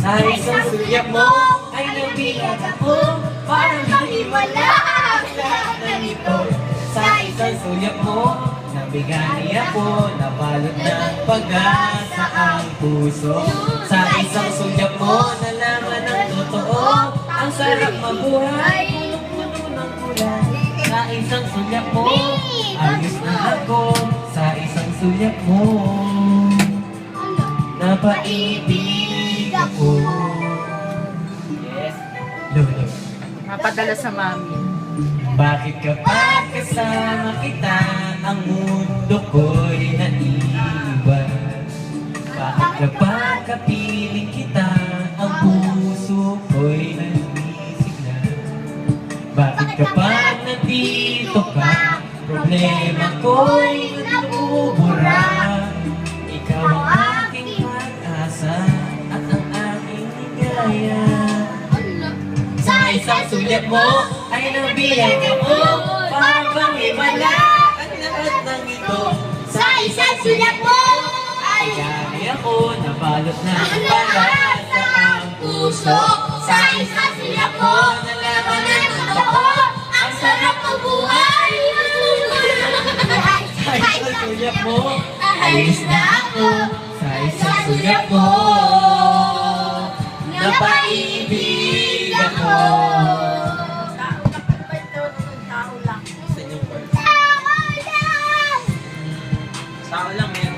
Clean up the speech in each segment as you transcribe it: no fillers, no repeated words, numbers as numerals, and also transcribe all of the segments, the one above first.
Sa isang sulyap mo ay nabiyak ako, parang himala ang lahat na ito. Sa isang sulyap mo, nabigani ako, nabalot ng pag-asa ang puso. Sa isang sulyap mo, nalaman ng totoo, ang sarap mabuhay, punong-puno ng kulay. Sa isang sulyap mo, ayos na ako. Sa isang sulyap mo, napaibig ako. Yes. Lolo. Mapadala sa mami. Bakit kapag kasama kita, ang mundo ko'y naiiwan? Bakit kapag kapiling kita, ang puso ko'y nagsisigla? Bakit kapag nandito ka, problema ko'y nabubura? Ikaw ang aking pag-asa at ang aking ligaya. Sa isang sulyap mo ay nabiyak ako, parang bang himala ang lahat ng ito. Sa isang sulyap mo ay Kaya ako nabalot ng pag-asa ang puso. Sa isang sulyap mo Nalaman na ng totoo, ang sarap mabuhay. Sa isang sulyap mo, ayos na ako. Sa isang sulyap mo, napaibig ako. Sa inyong part. Tao lang yan.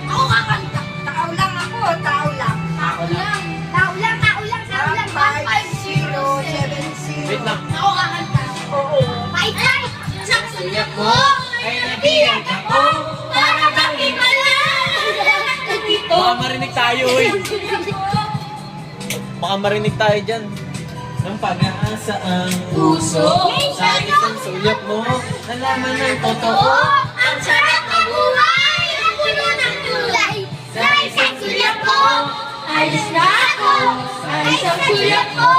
Ako kakanta. Tao lang ako, tao lang. Tao lang. Tao lang, tao lang, tao lang. 15070. Wait lang. Ako kakanta. Oo. Fight, fight! Isang sulyap mo Ay nabiyak ako, para bang himala. Nandito. baka marinig tayo eh. Baka marinig tayo dyan. Ng pag-aasa ang puso. Sa isang sulyap mo, nalaman ng totoo. Ang sarap mabuhay. Ang puno ng tulay. Sa isang sulyap mo, ayos na ako. Sa isang sulyap mo,